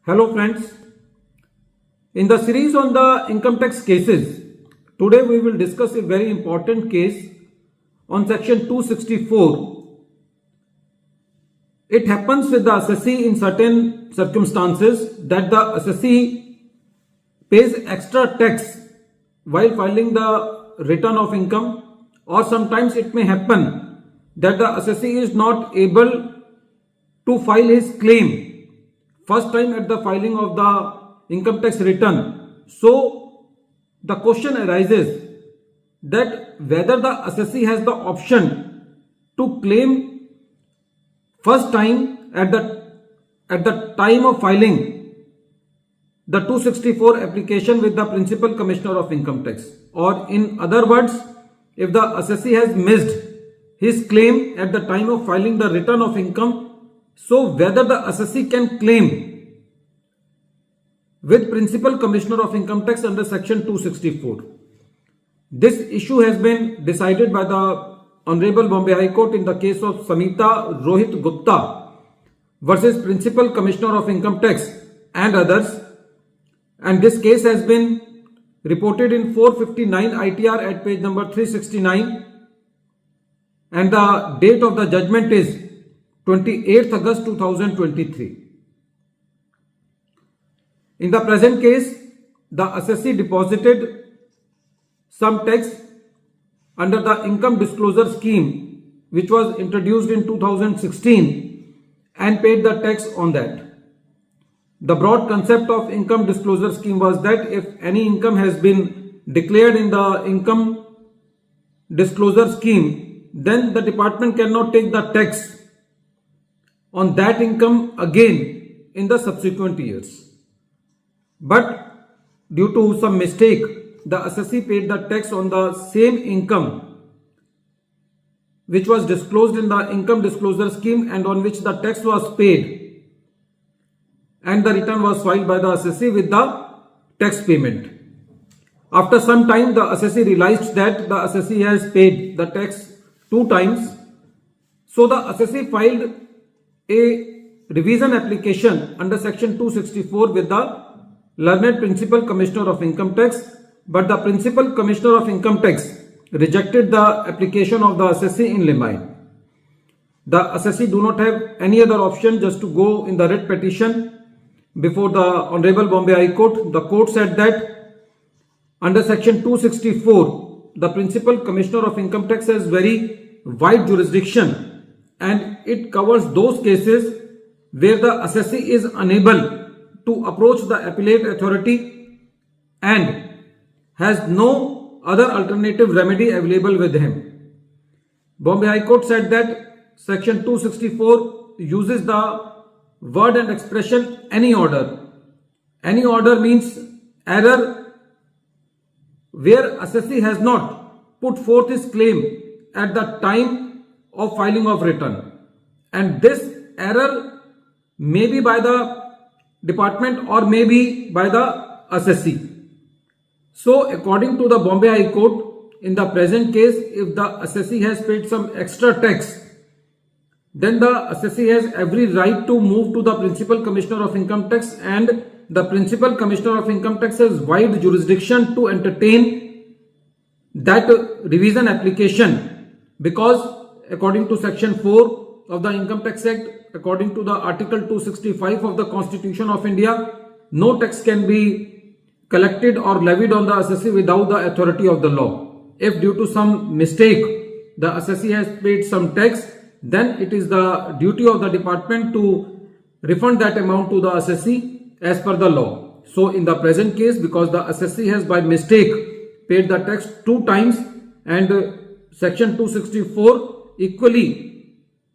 Hello friends, in the series on the income tax cases, today we will discuss a very important case on section 264. It happens with the assessee in certain circumstances that the assessee pays extra tax while filing the return of income, or sometimes it may happen that the assessee is not able to file his claim first time at the filing of the income tax return. So the question arises that whether the assessee has the option to claim first time at the time of filing the 264 application with the Principal Commissioner of Income Tax, or in other words, if the assessee has missed his claim at the time of filing the return of income, so whether the assessee can claim with Principal Commissioner of Income Tax under section 264. This issue has been decided by the Honorable Bombay High Court in the case of Samita Rohit Gupta versus Principal Commissioner of Income Tax and others, and this case has been reported in 459 ITR at page number 369, and the date of the judgment is 28th August 2023. In the present case, the assessee deposited some tax under the income disclosure scheme which was introduced in 2016 and paid the tax on that. The broad concept of income disclosure scheme was that if any income has been declared in the income disclosure scheme, then the department cannot take the tax on that income again in the subsequent years. But due to some mistake, the assessee paid the tax on the same income which was disclosed in the income disclosure scheme and on which the tax was paid, and the return was filed by the assessee with the tax payment. After some time, the assessee realized that the assessee has paid the tax 2 times. So the assessee filed a revision application under section 264 with the learned Principal Commissioner of Income Tax, but the Principal Commissioner of Income Tax rejected the application of the assessee in limine. The assessee do not have any other option just to go in the writ petition before the Honorable Bombay High Court. The court said that under section 264, the Principal Commissioner of Income Tax has very wide jurisdiction and it covers those cases where the assessee is unable to approach the appellate authority and has no other alternative remedy available with him. Bombay High Court said that section 264 uses the word and expression any order. Any order means error where assessee has not put forth his claim at the time of filing of return, and this error may be by the department or may be by the assessee. So according to the Bombay High Court, in the present case, if the assessee has paid some extra tax, then the assessee has every right to move to the Principal Commissioner of Income Tax, and the Principal Commissioner of Income Tax has wide jurisdiction to entertain that revision application, because according to section 4 of the Income Tax Act, according to the article 265 of the Constitution of India, no tax can be collected or levied on the assessee without the authority of the law. If due to some mistake the assessee has paid some tax, then it is the duty of the department to refund that amount to the assessee as per the law. So in the present case, because the assessee has by mistake paid the tax 2 times and section 264 equally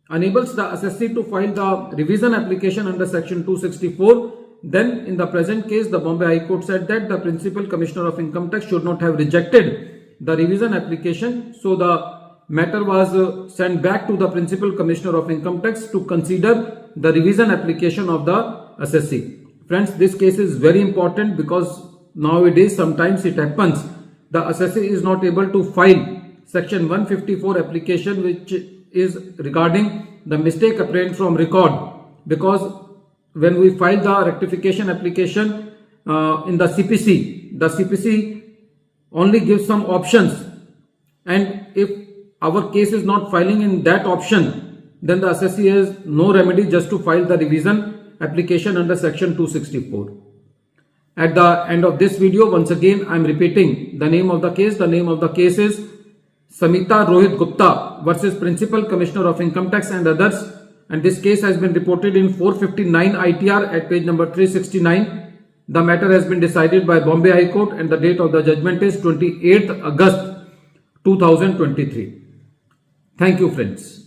enables the assessee to file the revision application under section 264, then in the present case the Bombay High Court said that the Principal Commissioner of Income Tax should not have rejected the revision application. So the matter was sent back to the Principal Commissioner of Income Tax to consider the revision application of the assessee. Friends, this case is very important because nowadays sometimes it happens the assessee is not able to file section 154 application which is regarding the mistake apparent from record, because when we file the rectification application in the CPC only gives some options, and if our case is not filing in that option, then the assessee has no remedy just to file the revision application under section 264. At the end of this video, once again I am repeating the name of the case. The name of the case is Samita Rohit Gupta versus Principal Commissioner of Income Tax and others, and this case has been reported in 459 ITR at page number 369. The matter has been decided by Bombay High Court and the date of the judgment is 28th August 2023. Thank you, friends.